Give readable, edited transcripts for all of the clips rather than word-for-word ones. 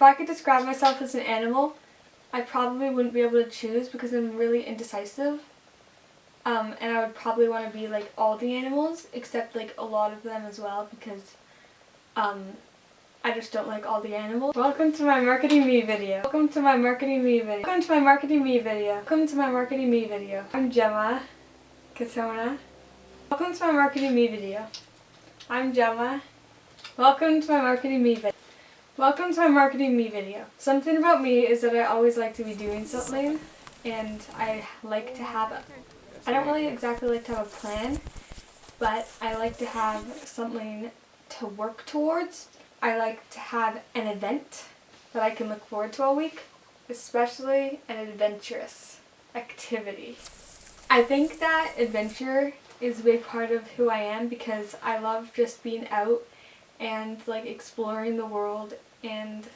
If I could describe myself as an animal, I probably wouldn't be able to choose because I'm really indecisive. And I would probably want to be like all the animals, except like a lot of them as well, because I just don't like all the animals. Welcome to my Marketing Me video. Welcome to my Marketing Me video. Welcome to my Marketing Me video. Welcome to my Marketing Me video. I'm Gemma Katona. Welcome to my Marketing Me video. I'm Gemma. Welcome to my Marketing Me video. Welcome to my Marketing Me video. Something about me is that I always like to be doing something, and I like to have I don't really exactly like to have a plan, but I like to have something to work towards. I like to have an event that I can look forward to all week, especially an adventurous activity. I think that adventure is a big part of who I am because I love just being out and like exploring the world and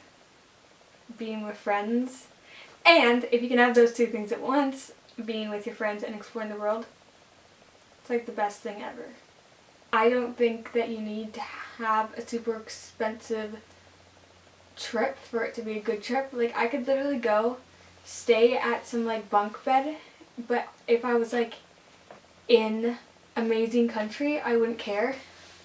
being with friends. And if you can have those two things at once, being with your friends and exploring the world, it's like the best thing ever. I don't think that you need to have a super expensive trip for it to be a good trip. Like, I could literally go stay at some like bunk bed, but if I was like in amazing country, I wouldn't care.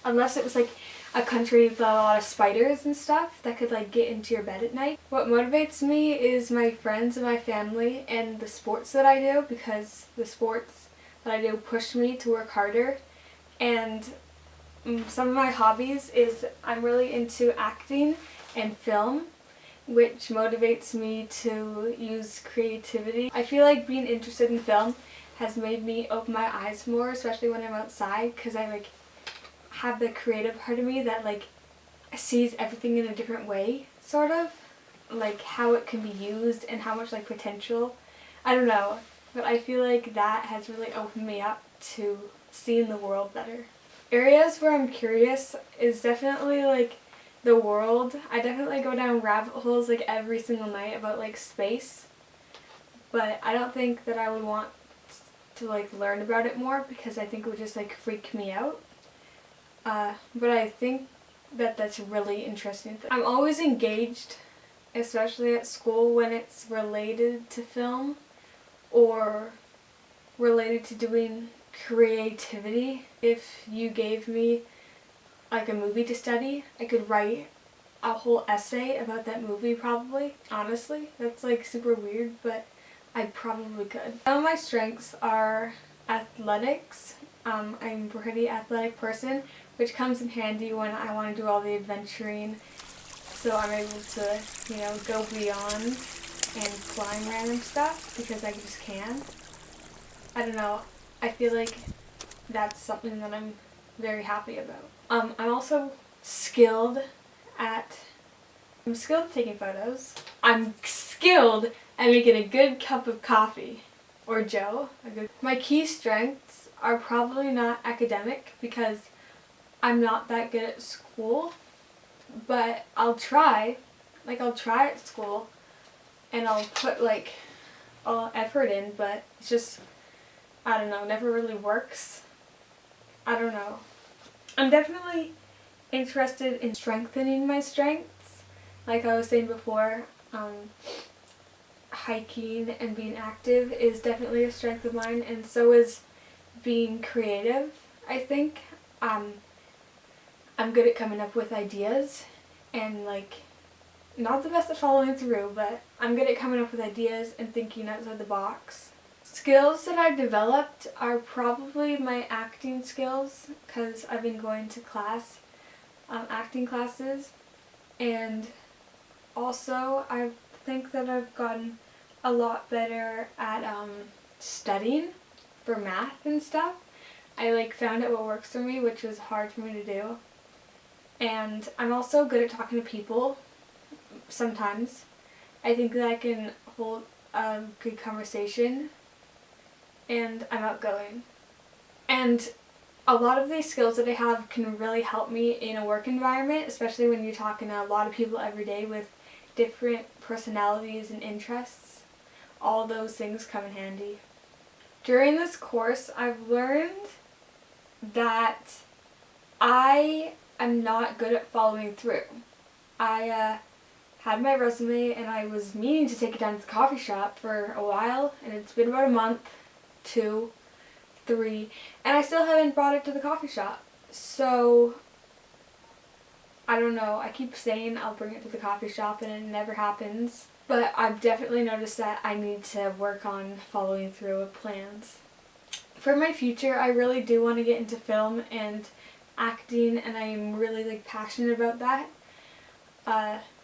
Unless it was like a country with a lot of spiders and stuff that could like get into your bed at night. What motivates me is my friends and my family and the sports that I do, because the sports that I do push me to work harder. And some of my hobbies is I'm really into acting and film, which motivates me to use creativity. I feel like being interested in film has made me open my eyes more, especially when I'm outside, because I like have the creative part of me that like sees everything in a different way, sort of like how it can be used and how much like potential, I don't know, but I feel like that has really opened me up to seeing the world better. Areas where I'm curious is definitely like the world. I definitely go down rabbit holes like every single night about like space, but I don't think that I would want to like learn about it more because I think it would just like freak me out. But I think that that's really interesting. I'm always engaged, especially at school, when it's related to film or related to doing creativity. If you gave me like a movie to study, I could write a whole essay about that movie probably. Honestly, that's like super weird, but I probably could. Some of my strengths are athletics. I'm a pretty athletic person, which comes in handy when I want to do all the adventuring, so I'm able to, go beyond and climb random stuff because I just can. I don't know, I feel like that's something that I'm very happy about. I'm also skilled at taking photos. I'm skilled at making a good cup of coffee or joe. My key strengths are probably not academic because I'm not that good at school, but I'll try. Like, I'll try at school and I'll put like all effort in, but it's just, I don't know, never really works. I don't know. I'm definitely interested in strengthening my strengths. Like I was saying before, hiking and being active is definitely a strength of mine, and so is being creative, I think. I'm good at coming up with ideas and like not the best at following through, but I'm good at coming up with ideas and thinking outside the box. Skills that I've developed are probably my acting skills because I've been going to acting classes, and also I think that I've gotten a lot better at studying for math and stuff. I like found out what works for me, which was hard for me to do. And I'm also good at talking to people sometimes. I think that I can hold a good conversation, and I'm outgoing. And a lot of these skills that I have can really help me in a work environment, especially when you're talking to a lot of people every day with different personalities and interests. All those things come in handy. During this course, I've learned that I am not good at following through. I had my resume and I was meaning to take it down to the coffee shop for a while, and it's been about a month, 2, 3, and I still haven't brought it to the coffee shop. So I don't know, I keep saying I'll bring it to the coffee shop and it never happens. But I've definitely noticed that I need to work on following through with plans. For my future, I really do want to get into film and acting, and I'm really passionate about that.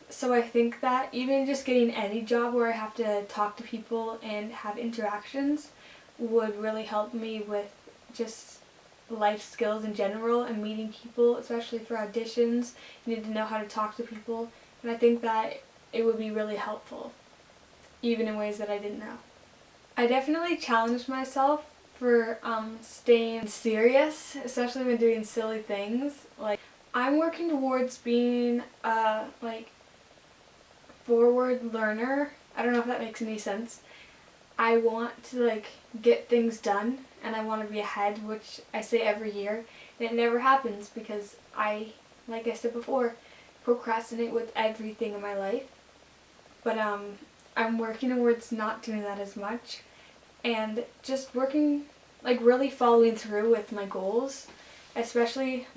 So I think that even just getting any job where I have to talk to people and have interactions would really help me with just life skills in general and meeting people, especially for auditions. You need to know how to talk to people, and I think that it would be really helpful, even in ways that I didn't know. I definitely challenged myself for staying serious, especially when doing silly things. Like, I'm working towards being a forward learner. I don't know if that makes any sense. I want to get things done, and I want to be ahead, which I say every year, and it never happens because like I said before, procrastinate with everything in my life. But I'm working towards not doing that as much, and just working, really following through with my goals, especially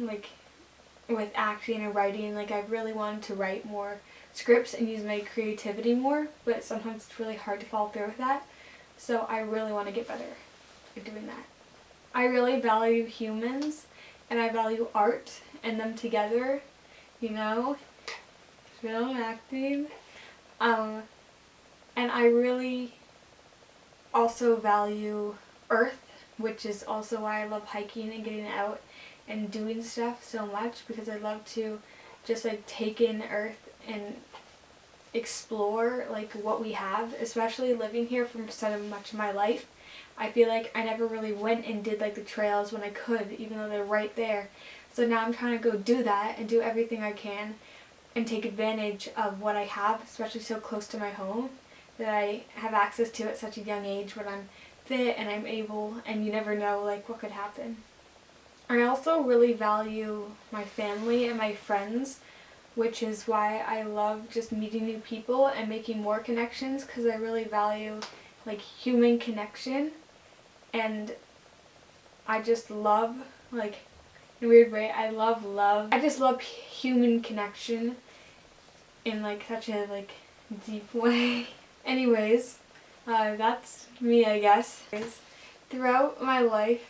with acting and writing. I really wanted to write more scripts and use my creativity more, but sometimes it's really hard to follow through with that. So I really want to get better at doing that. I really value humans, and I value art and them together, film, acting. And I really also value earth, which is also why I love hiking and getting out and doing stuff so much, because I love to just take in earth and explore what we have, especially living here for so much of my life. I feel like I never really went and did the trails when I could, even though they're right there. So now I'm trying to go do that and do everything I can and take advantage of what I have, especially so close to my home, that I have access to at such a young age when I'm fit and I'm able, and you never know what could happen. I also really value my family and my friends, which is why I love just meeting new people and making more connections, because I really value human connection, and I just love in a weird way, I love love. I just love human connection in such a deep way. Anyways, that's me, I guess. Throughout my life,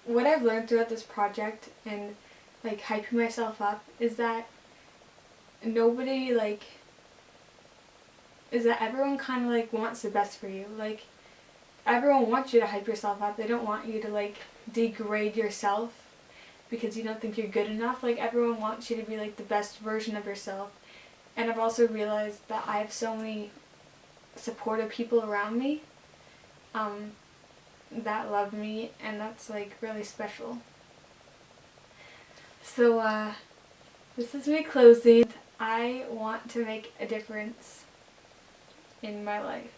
what I've learned throughout this project and hyping myself up is that everyone kind of wants the best for you. Everyone wants you to hype yourself up. They don't want you to degrade yourself because you don't think you're good enough. Everyone wants you to be the best version of yourself. And I've also realized that I have so many supportive people around me that love me, and that's really special. So this is me closing. I want to make a difference in my life.